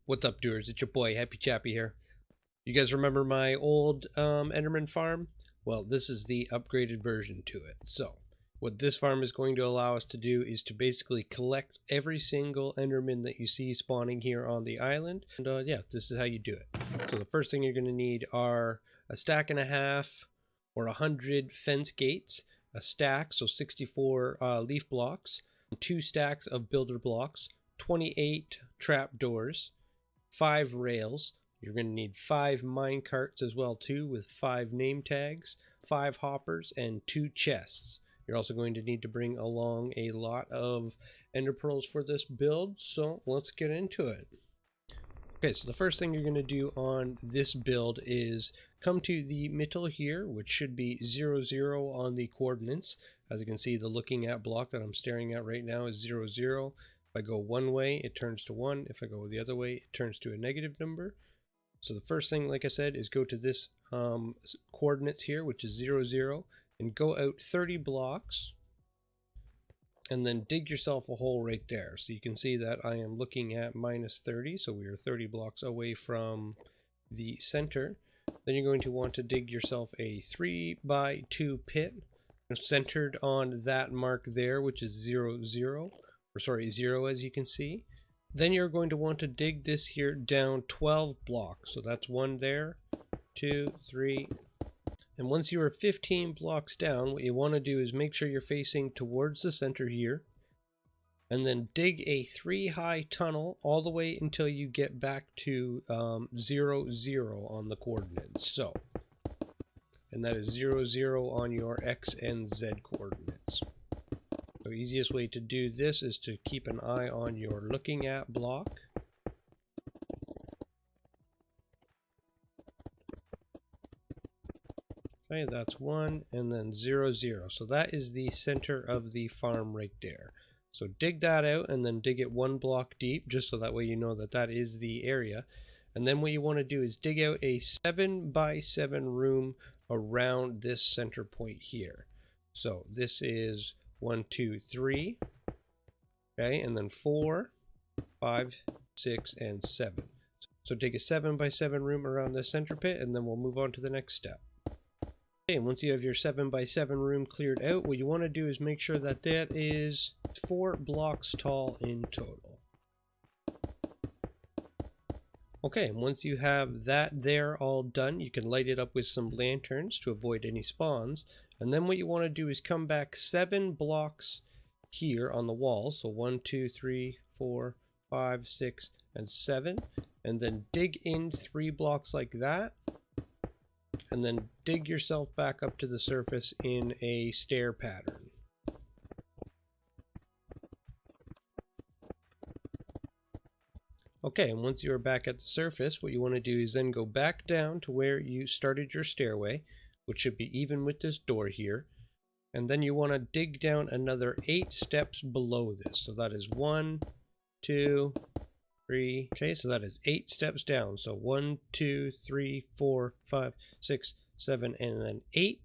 What's up, doers? It's your boy, Happy Chappy here. You guys remember my old Enderman farm? Well, this is the upgraded version to it. So, what this farm is going to allow us to do is to basically collect every single Enderman that you see spawning here on the island. And yeah, this is how you do it. So the first thing you're going to need are a stack and a half or 100 fence gates, a stack, so 64 leaf blocks, 2 stacks of builder blocks, 28 trap doors, 5 rails. You're going to need 5 mine carts as well too, with 5 name tags, 5 hoppers, and 2 chests. You're also going to need to bring along a lot of ender pearls for this build, so let's get into it. Okay, so the first thing you're going to do on this build is come to the middle here, which should be 0, 0 on the coordinates. As you can see, the looking at block that I'm staring at right now is 0, 0. If I go one way, it turns to 1. If I go the other way, it turns to a negative number. So the first thing, like I said, is go to this coordinates here, which is 0, 0, and go out 30 blocks, and then dig yourself a hole right there. So you can see that I am looking at minus 30, so we are 30 blocks away from the center. Then you're going to want to dig yourself a 3x2 pit, centered on that mark there, which is 0, 0. Or sorry, 0 as you can see. Then you're going to want to dig this here down 12 blocks. So that's 1 there, 2, 3. And once you are 15 blocks down, what you want to do is make sure you're facing towards the center here. And then dig a 3 high tunnel all the way until you get back to 0, 0 on the coordinates. So, and that is 0, 0 on your X and Z coordinates. The easiest way to do this is to keep an eye on your looking at block. Okay, that's 1, and then 0, 0. So that is the center of the farm right there. So dig that out and then dig it 1 block deep, just so that way you know that that is the area. And then what you want to do is dig out a 7x7 room around this center point here. So this is 1, 2, 3, okay, and then 4, 5, 6, and 7. So dig a 7x7 room around the center pit, and then we'll move on to the next step. Okay, and once you have your 7x7 room cleared out, what you want to do is make sure that that is 4 blocks tall in total. Okay, and once you have that there all done, you can light it up with some lanterns to avoid any spawns. And then what you want to do is come back 7 blocks here on the wall. So 1, 2, 3, 4, 5, 6, and 7. And then dig in 3 blocks like that. And then dig yourself back up to the surface in a stair pattern. Okay, and once you are back at the surface, what you want to do is then go back down to where you started your stairway, which should be even with this door here. And then you want to dig down another 8 steps below this. So that is 1, 2, 3. Okay, so that is 8 steps down. So 1, 2, 3, 4, 5, 6, 7, and then 8.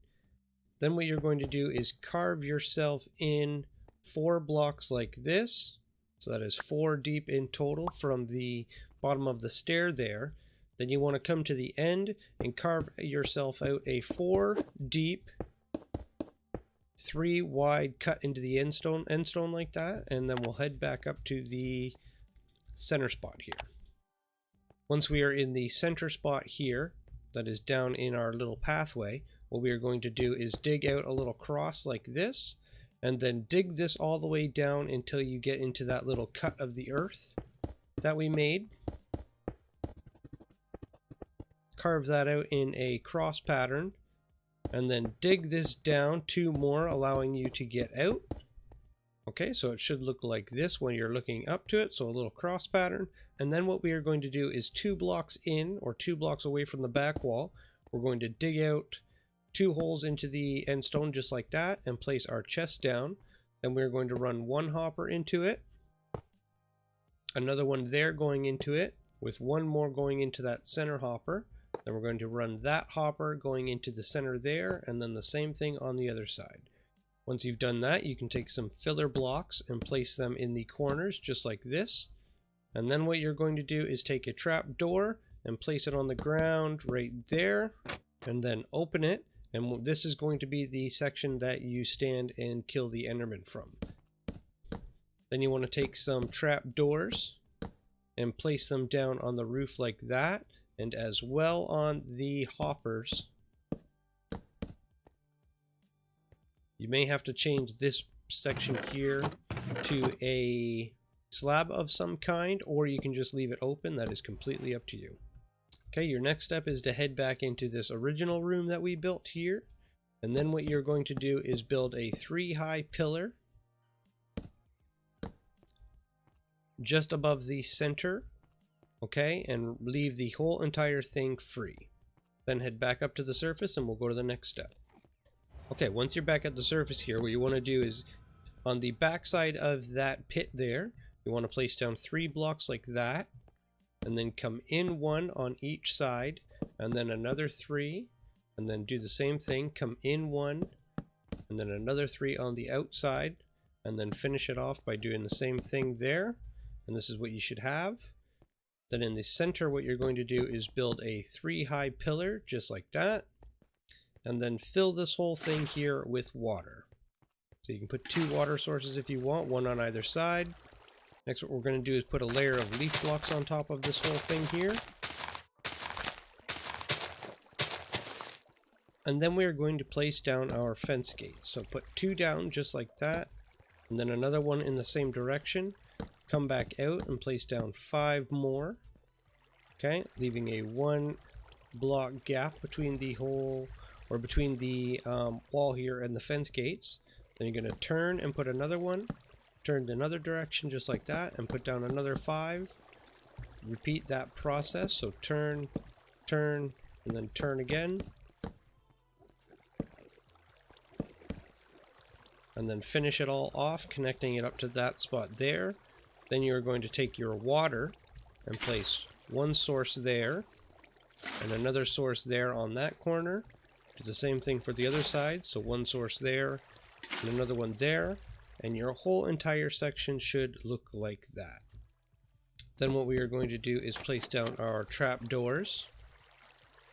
Then what you're going to do is carve yourself in 4 blocks like this. So that is 4 deep in total from the bottom of the stair there. Then you want to come to the end and carve yourself out a 4 deep, 3 wide cut into the end stone like that. And then we'll head back up to the center spot here. Once we are in the center spot here, that is down in our little pathway, what we are going to do is dig out a little cross like this, and then dig this all the way down until you get into that little cut of the earth that we made. Carve that out in a cross pattern, and then dig this down 2 more, allowing you to get out. Okay, so it should look like this when you're looking up to it, so a little cross pattern. And then what we are going to do is 2 blocks in, or 2 blocks away from the back wall, we're going to dig out 2 holes into the end stone just like that, and place our chest down. Then we're going to run 1 hopper into it, another one there going into it, with 1 more going into that center hopper. Then we're going to run that hopper going into the center there, and then the same thing on the other side. Once you've done that, you can take some filler blocks and place them in the corners just like this. And then what you're going to do is take a trap door and place it on the ground right there, and then open it. And this is going to be the section that you stand and kill the Enderman from. Then you want to take some trap doors and place them down on the roof like that, and as well on the hoppers. You may have to change this section here to a slab of some kind, or you can just leave it open. That is completely up to you. Okay, your next step is to head back into this original room that we built here. And then what you're going to do is build a 3-high pillar just above the center, okay, and leave the whole entire thing free. Then head back up to the surface and we'll go to the next step. Okay, once you're back at the surface here, what you want to do is on the back side of that pit there, you want to place down 3 blocks like that, and then come in 1 on each side, and then another 3, and then do the same thing, come in 1, and then another 3 on the outside, and then finish it off by doing the same thing there. And this is what you should have. Then in the center, what you're going to do is build a 3-high pillar, just like that. And then fill this whole thing here with water. So you can put 2 water sources if you want, 1 on either side. Next, what we're going to do is put a layer of leaf blocks on top of this whole thing here. And then we are going to place down our fence gate. So put 2 down just like that. And then another one in the same direction. Come back out and place down 5 more. Okay, leaving a 1 block gap between the hole, or between the wall here and the fence gates. Then you're going to turn and put another one. Turn the another direction just like that and put down another 5. Repeat that process. So turn, turn, and then turn again. And then finish it all off, connecting it up to that spot there. Then you're going to take your water and place 1 source there and another source there on that corner. Do the same thing for the other side. So 1 source there and another one there. And your whole entire section should look like that. Then what we are going to do is place down our trap doors.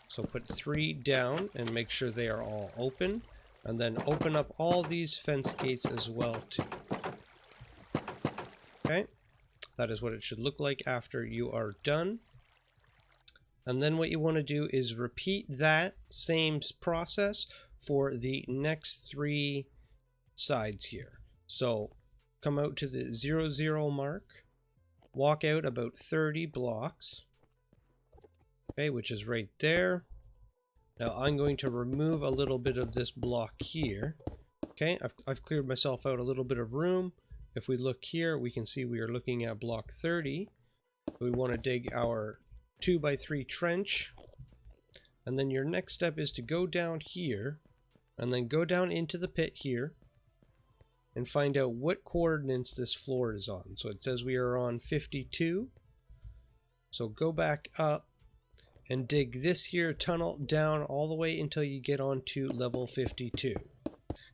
So put 3 down and make sure they are all open. And then open up all these fence gates as well too. Okay. That is what it should look like after you are done. And then what you want to do is repeat that same process for the next 3 sides here. So come out to the 0, 0 mark, walk out about 30 blocks, okay, which is right there. Now I'm going to remove a little bit of this block here. Okay, I've cleared myself out a little bit of room. If we look here, we can see we are looking at block 30. We want to dig our 2x3 trench. And then your next step is to go down here and then go down into the pit here and find out what coordinates this floor is on. So it says we are on 52. So go back up and dig this here tunnel down all the way until you get onto level 52.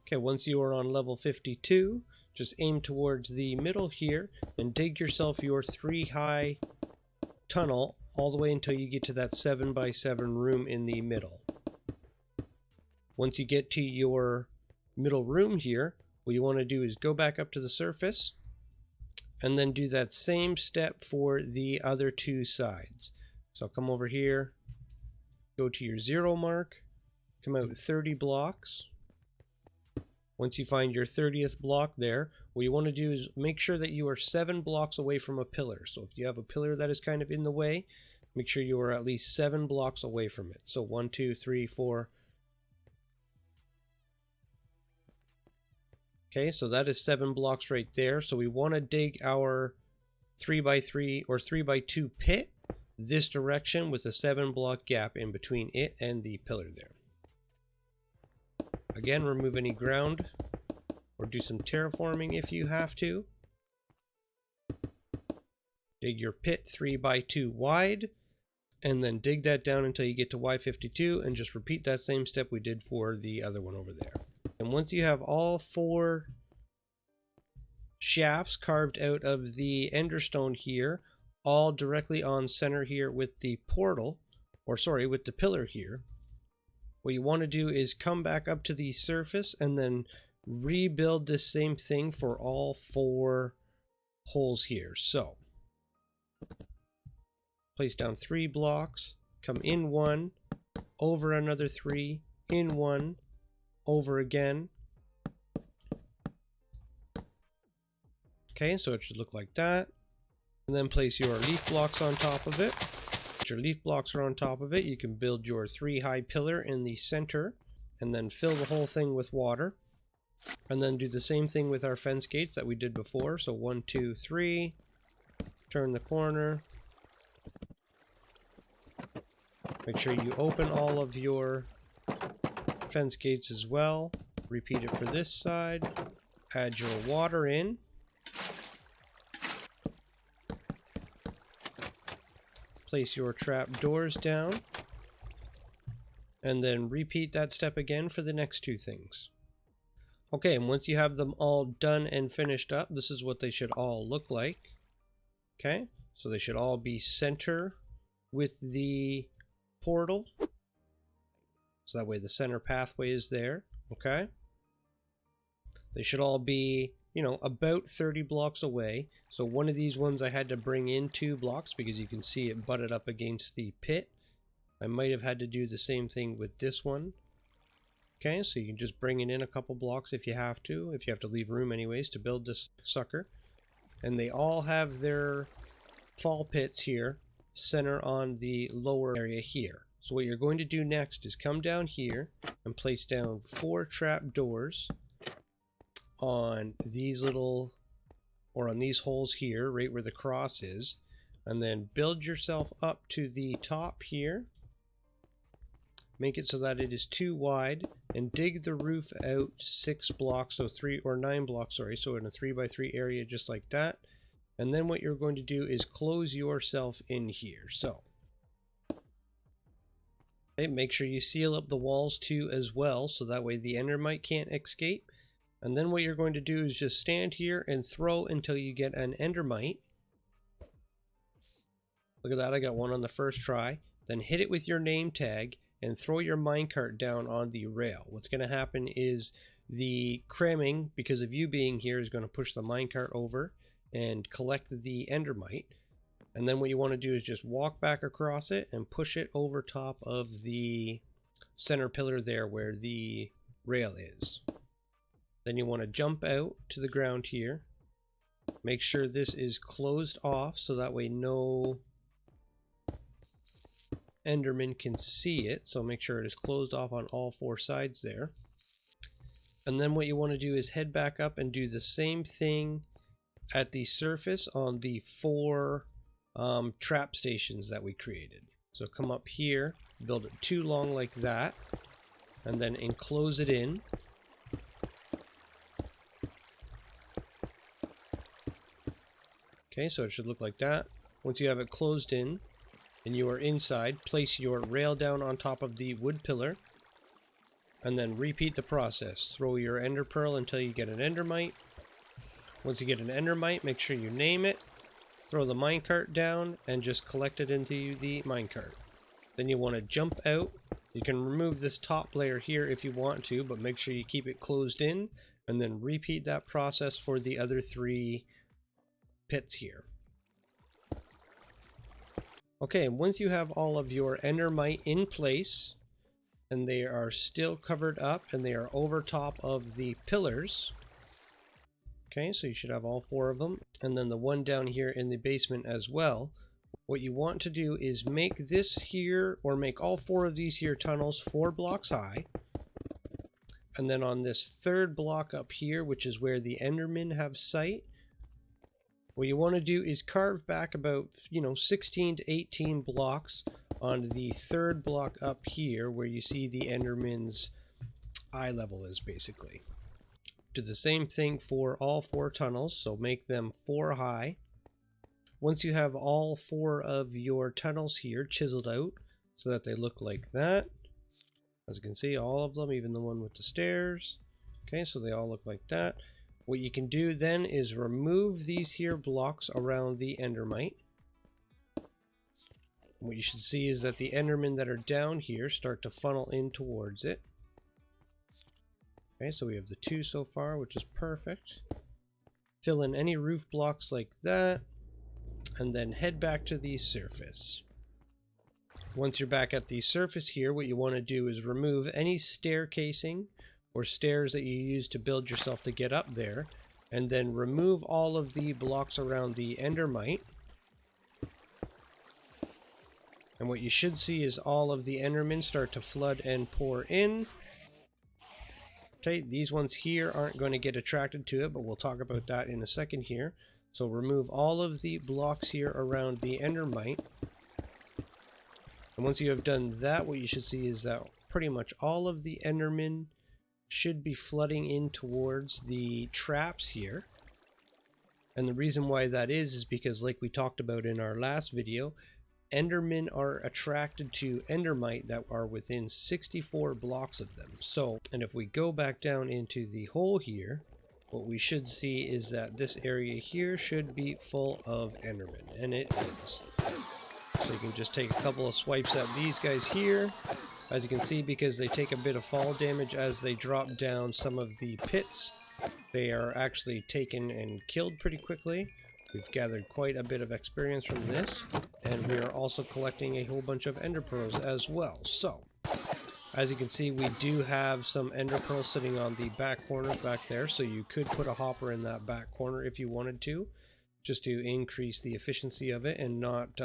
Okay, once you are on level 52, just aim towards the middle here and dig yourself your 3-high tunnel all the way until you get to that 7x7 room in the middle. Once you get to your middle room here, what you want to do is go back up to the surface and then do that same step for the other 2 sides. So come over here, go to your 0 mark, come out 30 blocks. Once you find your 30th block there, what you want to do is make sure that you are 7 blocks away from a pillar. So if you have a pillar that is kind of in the way, make sure you are at least 7 blocks away from it. So 1, 2, 3, 4. Okay, so that is 7 blocks right there. So we want to dig our 3x3 or 3x2 pit this direction with a 7 block gap in between it and the pillar there. Again, remove any ground or do some terraforming if you have to. Dig your pit 3x2 wide and then dig that down until you get to Y52 and just repeat that same step we did for the other one over there. And once you have all 4 shafts carved out of the enderstone here, all directly on center here with the portal, or sorry, with the pillar here. What you want to do is come back up to the surface and then rebuild the same thing for all 4 holes here. So place down 3 blocks, come in 1, over another 3, in 1, over again. Okay, so it should look like that. And then place your leaf blocks on top of it. Once your leaf blocks are on top of it, you can build your 3 high pillar in the center and then fill the whole thing with water. And then do the same thing with our fence gates that we did before. So 1, 2, 3, turn the corner. Make sure you open all of your fence gates as well. Repeat it for this side. Add your water in. Place your trap doors down. And then repeat that step again for the next 2 things. Okay, and once you have them all done and finished up, this is what they should all look like. Okay, so they should all be center with the portal. So that way the center pathway is there. Okay. They should all be, you know, about 30 blocks away. So one of these ones I had to bring in 2 blocks because you can see it butted up against the pit. I might have had to do the same thing with this one. Okay, so you can just bring it in a couple blocks if you have to leave room anyways to build this sucker. And they all have their fall pits here, center on the lower area here. So what you're going to do next is come down here and place down 4 trap doors on these little, or on these holes here, right where the cross is, and then build yourself up to the top here. Make it so that it is 2 wide, and dig the roof out 6 blocks, so 3 or 9 blocks, sorry, so in a 3x3 area just like that. And then what you're going to do is close yourself in here. So okay, make sure you seal up the walls too as well, so that way the endermite can't escape. And then what you're going to do is just stand here and throw until you get an endermite. Look at that, I got one on the first try. Then hit it with your name tag and throw your minecart down on the rail. What's going to happen is the cramming, because of you being here, is going to push the minecart over and collect the endermite. And then what you want to do is just walk back across it and push it over top of the center pillar there where the rail is. Then you want to jump out to the ground here. Make sure this is closed off so that way no Enderman can see it. So make sure it is closed off on all 4 sides there. And then what you want to do is head back up and do the same thing at the surface on the 4 trap stations that we created. So come up here, build it 2 long like that, and then enclose it in. Okay, so it should look like that. Once you have it closed in and you are inside, place your rail down on top of the wood pillar and then repeat the process. Throw your ender pearl until you get an endermite. Once you get an endermite, make sure you name it. Throw the minecart down and just collect it into the minecart. Then you want to jump out. You can remove this top layer here if you want to, but make sure you keep it closed in and then repeat that process for the other 3 pits here. Okay, once you have all of your endermite in place and they are still covered up and they are over top of the pillars. Okay, so you should have all 4 of them, and then the one down here in the basement as well. What you want to do is make this here, or make all 4 of these here tunnels 4 blocks high. And then on this 3rd block up here, which is where the Endermen have sight, what you want to do is carve back about, 16 to 18 blocks on the 3rd block up here where you see the Enderman's eye level is basically. Do the same thing for all 4 tunnels, so make them 4 high. Once you have all 4 of your tunnels here chiseled out so that they look like that, as you can see, all of them, even the one with the stairs. Okay, so they all look like that. What you can do then is remove these here blocks around the endermite. What you should see is that the Endermen that are down here start to funnel in towards it. Okay, so we have the 2 so far, which is perfect. Fill in any roof blocks like that, and then head back to the surface. Once you're back at the surface here, what you want to do is remove any stair casing or stairs that you use to build yourself to get up there, and then remove all of the blocks around the endermite. And what you should see is all of the endermen start to flood and pour in. Okay, these ones here aren't going to get attracted to it, but we'll talk about that in a second here. So remove all of the blocks here around the endermite. And once you have done that, what you should see is that pretty much all of the endermen should be flooding in towards the traps here. And the reason why that is because, like we talked about in our last video, Endermen are attracted to endermite that are within 64 blocks of them. So, and if we go back down into the hole here, what we should see is that this area here should be full of endermen, and it is. So you can just take a couple of swipes at these guys here. As you can see, because they take a bit of fall damage as they drop down some of the pits, they are actually taken and killed pretty quickly. We've gathered quite a bit of experience from this, and we are also collecting a whole bunch of ender pearls as well. So, as you can see, we do have some ender pearls sitting on the back corner back there, so you could put a hopper in that back corner if you wanted to, just to increase the efficiency of it and not,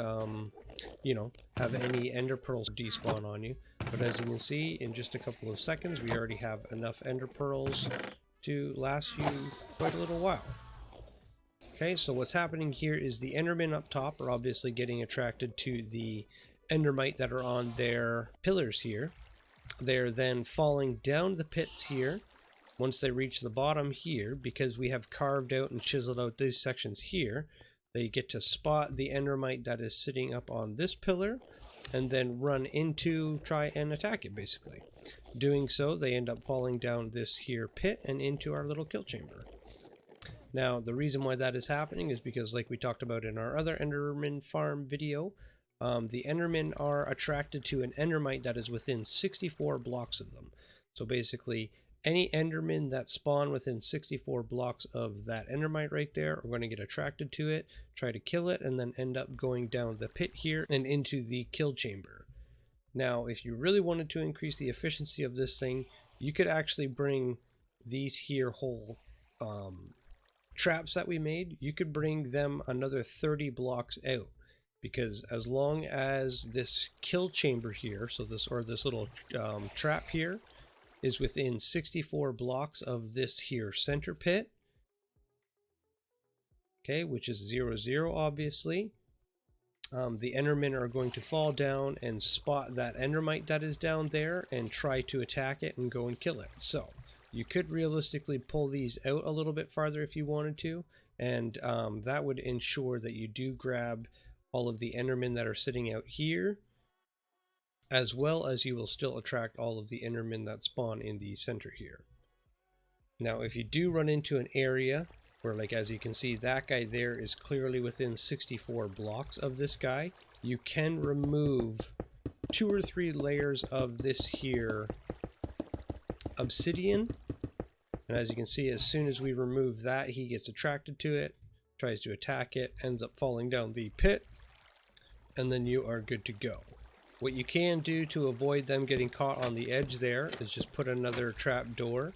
you know, have any ender pearls despawn on you. But as you can see, in just a couple of seconds, we already have enough ender pearls to last you quite a little while. Okay, so what's happening here is the endermen up top are obviously getting attracted to the endermite that are on their pillars here. They're then falling down the pits here. Once they reach the bottom here, because we have carved out and chiseled out these sections here, they get to spot the endermite that is sitting up on this pillar and then run into, try and attack it basically. Doing so, they end up falling down this here pit and into our little kill chamber. Now, the reason why that is happening is because, like we talked about in our other Enderman Farm video, the Endermen are attracted to an Endermite that is within 64 blocks of them. So basically, any Endermen that spawn within 64 blocks of that Endermite right there are going to get attracted to it, try to kill it, and then end up going down the pit here and into the kill chamber. Now, if you really wanted to increase the efficiency of this thing, you could actually bring these here whole traps that we made, you could bring them another 30 blocks out, because as long as this kill chamber here, so this little trap here is within 64 blocks of this here center pit, okay, which is 0, obviously, the endermen are going to fall down and spot that endermite that is down there and try to attack it and go and kill it. So you could realistically pull these out a little bit farther if you wanted to, and that would ensure that you do grab all of the endermen that are sitting out here, as well as you will still attract all of the endermen that spawn in the center here. Now, if you do run into an area where, like, as you can see, that guy there is clearly within 64 blocks of this guy, you can remove 2 or 3 layers of this here obsidian, and as you can see, as soon as we remove that, he gets attracted to it, tries to attack it, ends up falling down the pit, and then you are good to go. What you can do to avoid them getting caught on the edge there is just put another trap door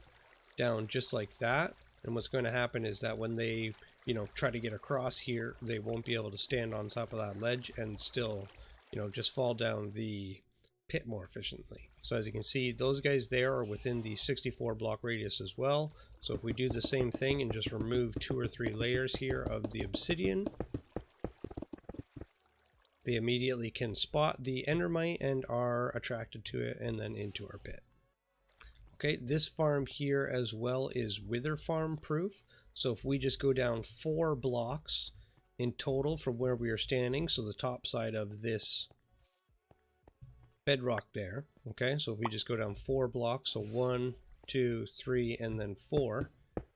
down just like that, and what's going to happen is that when they, you know, try to get across here, they won't be able to stand on top of that ledge and still, you know, just fall down the pit more efficiently. So as you can see, those guys there are within the 64 block radius as well. So if we do the same thing and just remove 2 or 3 layers here of the obsidian, they immediately can spot the endermite and are attracted to it and then into our pit. Okay, this farm here as well is wither farm proof. So if we just go down 4 blocks in total from where we are standing, so the top side of this bedrock there, okay, so if we just go down 4 blocks, so 1, 2, 3, and then 4,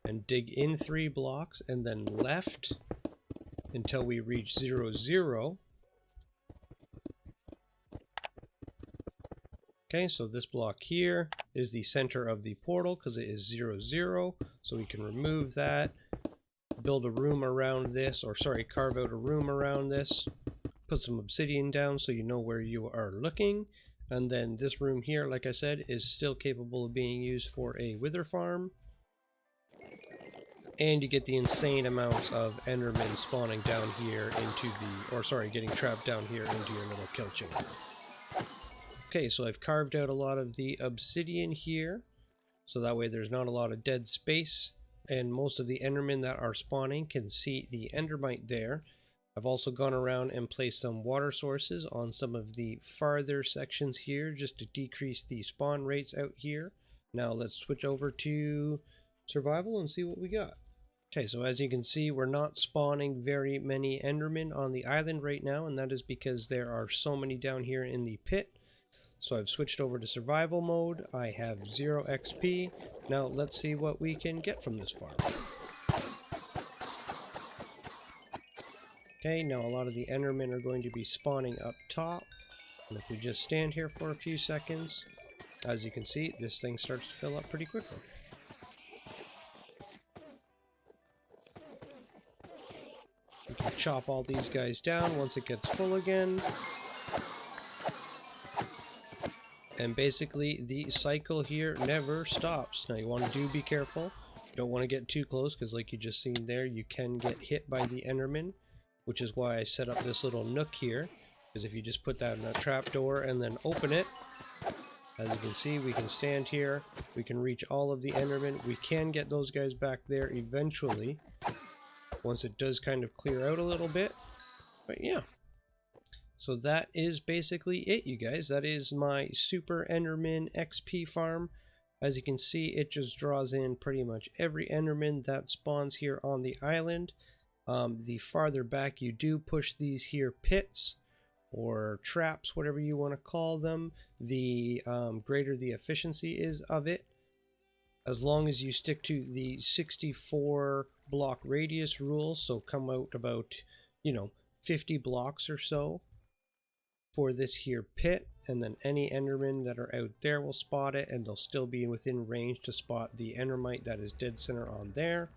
and dig in 3 blocks and then left until we reach 0, 0, Okay, so this block here is the center of the portal because it is 0, 0. So we can remove that, build a room around this, or sorry, carve out a room around this, put some obsidian down so you know where you are looking. And then this room here, like I said, is still capable of being used for a wither farm. And you get the insane amounts of endermen spawning down here into the, or sorry, getting trapped down here into your little kill chain. Okay, so I've carved out a lot of the obsidian here, so that way there's not a lot of dead space, and most of the endermen that are spawning can see the endermite there. I've also gone around and placed some water sources on some of the farther sections here just to decrease the spawn rates out here. Now let's switch over to survival and see what we got. Okay, so as you can see, we're not spawning very many endermen on the island right now, and that is because there are so many down here in the pit. So I've switched over to survival mode. I have 0 XP. Now let's see what we can get from this farm. Okay, now a lot of the endermen are going to be spawning up top. And if we just stand here for a few seconds, as you can see, this thing starts to fill up pretty quickly. We can chop all these guys down once it gets full again. And basically the cycle here never stops. Now you want to be careful. You don't want to get too close because like you just seen there, you can get hit by the enderman, which is why I set up this little nook here. Because if you just put that in a trapdoor and then open it, as you can see, we can stand here. We can reach all of the endermen. We can get those guys back there eventually, once it does kind of clear out a little bit. But yeah. So that is basically it, you guys. That is my Super Enderman XP farm. As you can see, it just draws in pretty much every enderman that spawns here on the island. The farther back you do push these here pits or traps, whatever you want to call them, the greater the efficiency is of it. As long as you stick to the 64 block radius rule, so come out about, 50 blocks or so for this here pit, and then any endermen that are out there will spot it, and they'll still be within range to spot the endermite that is dead center on there.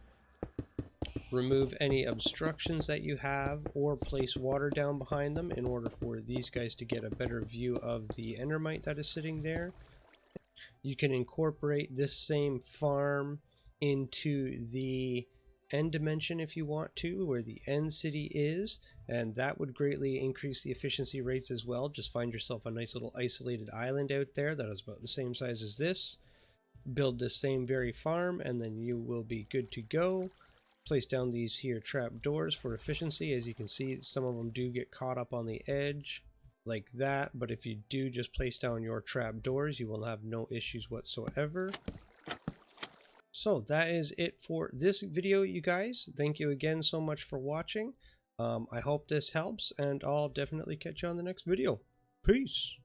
Remove any obstructions that you have, or place water down behind them in order for these guys to get a better view of the endermite that is sitting there. You can incorporate this same farm into the end dimension if you want to, where the end city is, and that would greatly increase the efficiency rates as well. Just find yourself a nice little isolated island out there that is about the same size as this. Build this same very farm, and then you will be good to go. Place down these here trap doors for efficiency. As you can see, some of them do get caught up on the edge like that, but if you do just place down your trap doors, you will have no issues whatsoever. So that is it for this video, you guys. Thank you again so much for watching. I hope this helps, and I'll definitely catch you on the next video. Peace!